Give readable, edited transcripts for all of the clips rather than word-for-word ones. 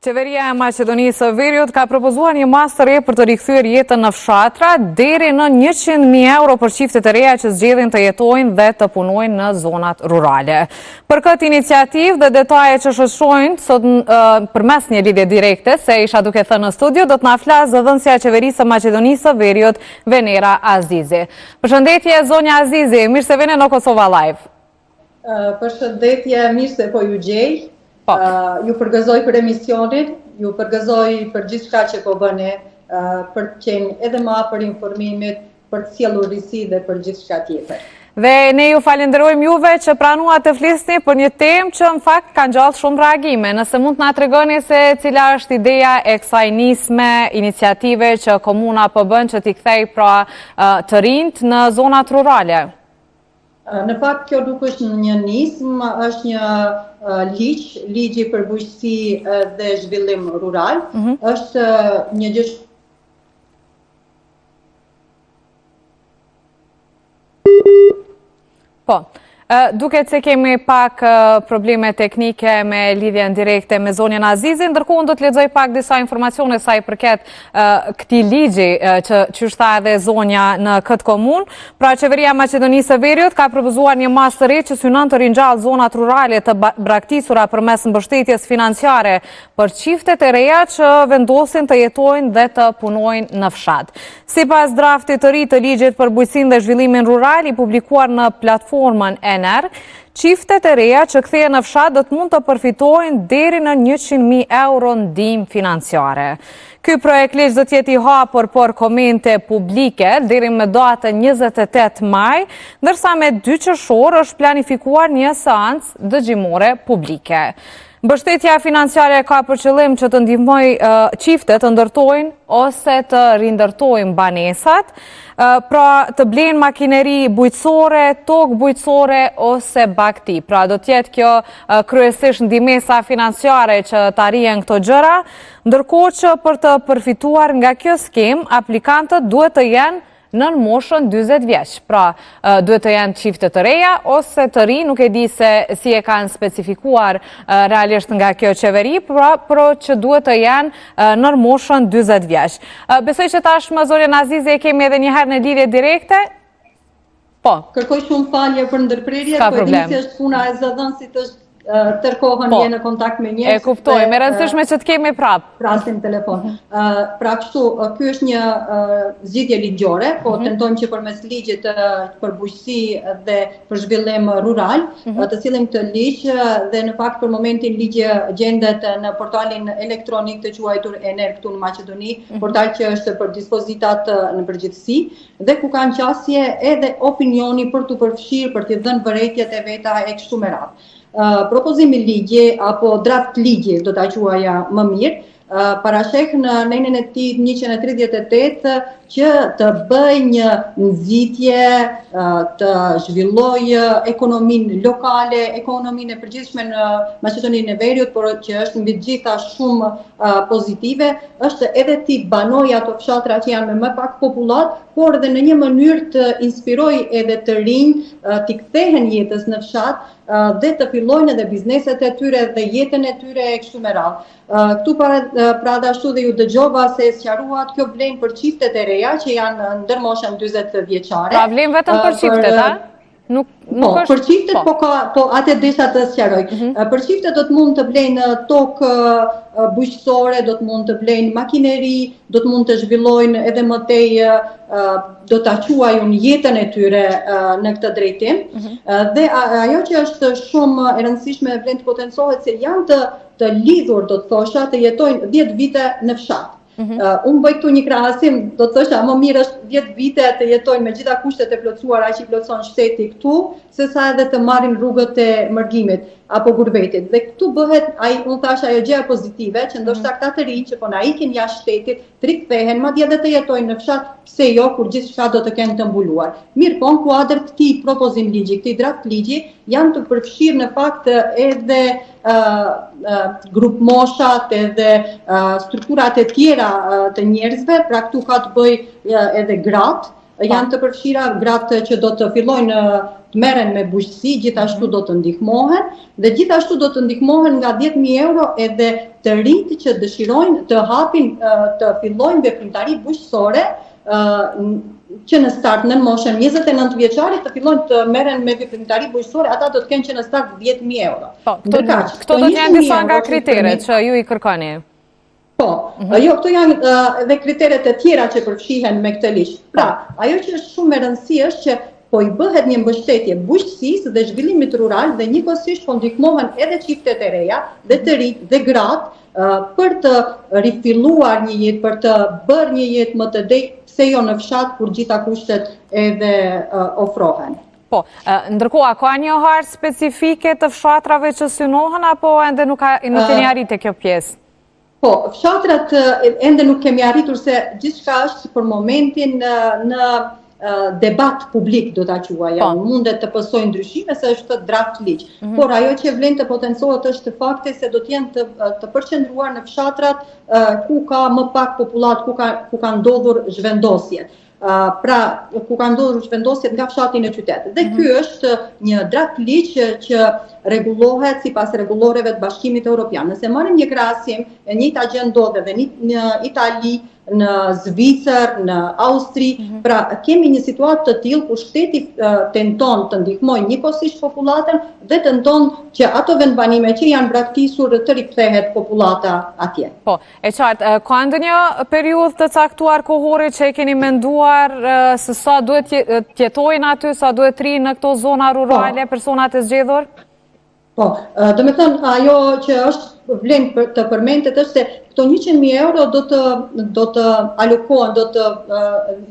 Qeveria e Maqedonisë së Veriut ka propozuar një masë të re për të rikthyer jetën në fshatra deri në 100.000 euro për çiftet e reja që zgjedhin të jetojnë dhe të punojnë në zonat rurale. Për këtë iniciativë dhe detaje që shoqërojnë sot përmes një lidhje direkte, se isha duke thënë në studio, do të na flasë zëdhënësja e Qeverisë së Maqedonisë së Veriut, Venera Azizi. Përshëndetje zonja Azizi, mirë se vini në Kosova Live. Përshëndetje, mirë se po ju gjej. Ju përgëzoj për emisionin, ju përgëzoj për gjithë shka që po bëne, për të qenë edhe ma për informimit, për të sjellur risi dhe për gjithë shka tjetër. Dhe ne ju falenderojmë juve që pranuat të flisni për një temë që në fakt kanë gjallë shumë reagime. Nëse mund të na tregoni se cila është ideja e kësaj nisme, iniciative që komuna po bën që t'i kthej pra të rinjt në zonat rurale. Në fakt, kjo nuk është një nism, është një ligji për bujqësi dhe zhvillim rural. Është një gjë. Po. Duket se kemi pak probleme teknike me lidhjen direkte me zonjën Azizin, ndërkohë unë do të lexoj pak disa informacione sa i përket këtij ligji që qyshta edhe zonja në këtë komunë. Pra Qeveria e Maqedonisë së Veriut ka propozuar një masë të re që synon të ringjallë zonat rurale të braktisura përmes mbështetjes financiare për çiftet e reja që vendosin të jetojnë dhe të punojnë në fshat. Sipas draftit të ri të ligjit për bujqësinë dhe zhvillimin rural i publikuar në platformën çiftet e reja që kthehen në fshat do të mund të përfitojnë deri në 100.000 euro ndihmë financiare. Ky projekt ligj do të jetë i hapur për komente publike deri në datën 28 maj, ndërsa me 2 qershor është planifikuar një seancë dëgjimore publike. Mbështetja financiare ka për qëllim që të ndihmojë çiftet të ndërtojnë ose të rindërtojnë banesat, pra të blejnë makineri bujqësore, tokë bujqësore ose bagti. Pra do të jetë kjo kryesisht ndihmesa financiare që të arrihen këto gjëra, ndërkohë që për të përfituar nga kjo skemë, aplikantët duhet të jenë në moshën 40 vjeç. Pra, duhet të janë çifte të reja ose të ri, nuk e di se si e kanë specifikuar realisht nga kjo qeveri, por që duhet të janë në moshën 40 vjeç. Besoj që tashmë zonjën Azizi e kemi edhe një herë në lidhje direkte. Po. Kërkoj shumë falje për ndërprerje, po e di se është puna e zëdhënësit është tërkohën je në kontakt me njerëz. E kuptoj, me rëndësishme që të kemi prapë. Prasim telefon. Pra kështu, ky është një zgjidhje ligjore, po tentojmë që përmes ligjit për bujqësi dhe për zhvillim rural, të sillim këtë ligj dhe në fakt për momentin ligji gjendet në portalin elektronik të quajtur Ener këtu në Maqedoni, portal që është për dispozitat në përgjithësi dhe ku kanë qasje edhe opinioni për të përfshirë, për të dhënë vërejtjet e veta e kështu me radhë. Propozimi ligje apo draft ligje do ta quaja më mirë, parashek në nenën e tij 138 që të bëj një nxitje, të zhvilloj ekonominë lokale, ekonominë e përgjithshme në Maqedoninë e Veriut, por që është mbi të gjitha shumë pozitive, është edhe ti banoj ato fshatra që janë me më pak popullat, por edhe në një mënyrë të inspiroj edhe të rinj të kthehen jetës në fshat dhe të fillojnë edhe bizneset e tyre dhe jetën e tyre e kështu me radhë. Këtu pra ashtu dhe ju dëgjova se sqaruat kjo vlen për çiftet e reja që janë ndër moshën 40 vjeçare. Pra vlen vetëm për çiftet, a? Po, për çiftet po atë desha të sqaroj. Për çiftet do të mund të blejnë tokë bujqësore, do të mund të blejnë makineri, do të mund të zhvillojnë edhe më tej, do ta quajnë jetën e tyre në këtë drejtim. Dhe ajo që është shumë e rëndësishme vlen të potencohet se janë të lidhur, do të thosha, të jetojnë 10 vite në fshat. Unë bëj këtu një krahasim, do të thosha më mirë është 10 vite të jetojnë me gjitha kushtet e plotësuara që i plotëson shteti këtu, sesa edhe të marrin rrugët e mërgimit apo gurbetit. Dhe këtu bëhet, unë thash ajo gjëja pozitive, që ndoshta këta të rinj që po na ikin jashtë shtetit, të rikthehen, madje edhe të jetojnë në fshat, pse jo, kur gjithçka do të kenë të mbuluar. Mirë, po në kuadër këtij propozim ligji, këtij draft ligji, janë të përfshirë në fakt edhe grup moshat edhe strukturat e tjera të njerëzve, pra këtu ka të bëj edhe gratë, janë të përfshira, gratë që do të fillojnë të merren me bujqësi, gjithashtu do të ndihmohen, dhe gjithashtu do të ndihmohen nga 10.000 euro edhe të rinjtë që dëshirojnë të hapin, të fillojnë veprimtari bujqësore, që në start në moshën 29 vjeçare të fillojnë të merren me veprimtari bujqësore, ata do të kenë që në start 10.000 euro. Këto do të janë disa nga kriteret që ju i kërkoni. Po, jo, këto janë dhe kriteret e tjera që përfshihen me këtë ligj. Pra, ajo që është shumë e rëndësishme është që po i bëhet një mbështetje bujqësisë dhe zhvillimit rural dhe njëkohësisht po ndihmohen edhe çiftet e reja dhe të rinj dhe gratë për të rifilluar një jetë, për të bërë një jetë më të pse jo në fshat kur gjitha kushtet edhe ofrohen. Po, ndërkohë, ka një harë specifike të fshatrave që synohen, apo ende nuk keni arritë kjo pjesë? Po, fshatrat ende nuk kemi arritur se gjithçka është për momentin në debat publik, do ta quaja, mundet të pësojnë ndryshime se është draft ligj. Por ajo që vlen të potencohet është fakti se do të jenë të përqendruar në fshatrat ku ka më pak popullat, ku ka ndodhur zhvendosjet. Pra, ku ka ndodhur zhvendosjet nga fshati në qytet. Dhe ky është një draft ligj që rregullohet sipas rregulloreve të Bashkimit Evropian. Nëse marrim një krahasim, e njëjta gjë ndodh edhe në Itali, në Zvicër, në Austri, pra kemi një situatë të tillë ku shteti tenton të ndihmojë njëkohësisht popullatën dhe tenton që ato vendbanime që janë braktisur të rikthehet popullata atje. Po, e qartë, ka ndonjë periudhë të caktuar kohore që e keni menduar se sa duhet të jetojnë aty, sa duhet të rinë në këto zona rurale, personat e zgjedhur? Po, do me thënë, ajo që është vlen të përmendet është se këto 100.000 euro do të alokohen, do të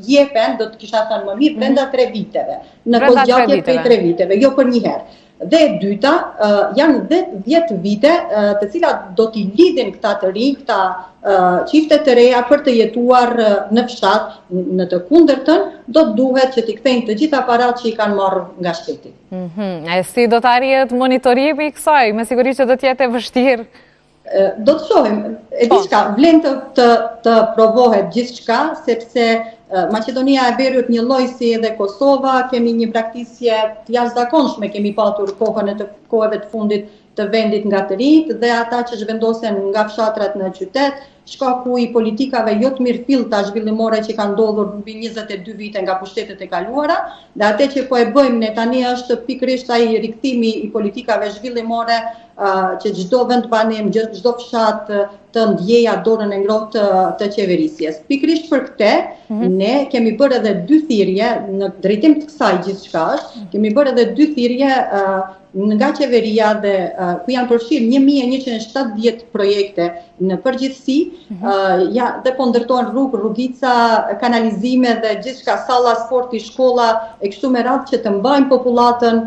jepen, do të kisha thënë më mirë, brenda 3 viteve. Në kohëgjatje prej 3 viteve, jo për një herë. Dhe dyta, janë dhe 10 vite të cilat do t'i lidhin këta të rinj, këta çifte të reja për të jetuar në fshat. Në të kundërtën, do të duhet që t'i kthejnë të gjitha parat që i kanë marrë nga shteti. E si do të arrihet monitorimi i kësaj? Me siguri që do t'jetë e vështirë. Do të shohim, e diçka, vlen të provohet gjithçka, sepse Maqedonia e Veriut një lloj si edhe Kosova, kemi një praktikë të jashtëzakonshme, kemi patur kohëve të fundit të vendit nga të rinjt dhe ata që zhvendosen nga fshatrat në qytet, shkaku i politikave jo të mirëfillta zhvillimore që kanë ndodhur mbi 22 vite nga pushtetet e kaluara, dhe atë që po e bëjmë ne tani është pikërisht ai rikthimi i politikave zhvillimore që çdo vendbanim, çdo fshat të ndjejë dorën e ngrohtë të qeverisjes. Pikërisht për këtë, ne kemi bërë edhe 2 thirrje në drejtim të kësaj gjithçkash, kemi bërë edhe 2 thirrje nga qeveria dhe ku janë përfshirë 1170 projekte në përgjithësi, dhe po ndërtohen rrugë, rrugica, kanalizime dhe gjithçka, salla sporti, shkolla e kështu me radhë që të mbajnë popullatën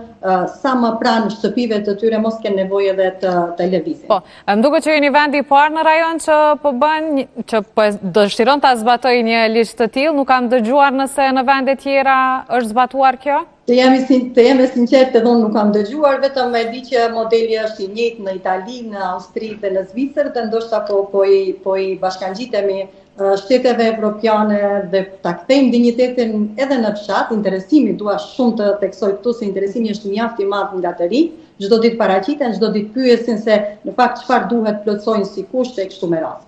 sa më pranë shtëpive të tyre, mos kenë nevojë edhe të lëvizin. Po, më duket që jeni vendi i parë në rajon që po bën, që po dëshiron ta zbatojë një ligj të tillë, nuk kam dëgjuar nëse në vende tjera është zbatuar kjo? Të jemi sinqert, edhe unë nuk kam dëgjuar, vetëm e di që modeli është i njëjtë në Itali, në Austri dhe në Zvicër, dhe ndoshta po i bashkangjitemi shteteve evropiane dhe ta kthejmë dinjitetin edhe në fshat. Interesimi, dua shumë të theksoj këtu se interesimi është mjaft i madh nga të rinj, çdo ditë paraqiten, çdo ditë pyesin se në fakt çfarë duhet plotësojnë si kushte e kështu me radhë.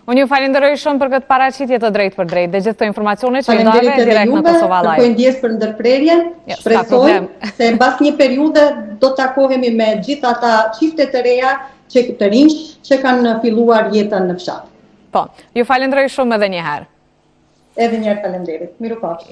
Unë ju falenderoj shumë për këtë paraqitje të drejtë për drejtë dhe gjithë këto informacione që ju ndave direkt në Kosova Live. Kërkoj ndjes për ndërprerjen, shpresoj se mbas një periudhe do të takohemi me gjithë ata çifte të reja të rinj që kanë filluar jetën në fshat. Po, ju falenderoj shumë edhe një herë. Edhe një herë falenderit. Mirupafshim.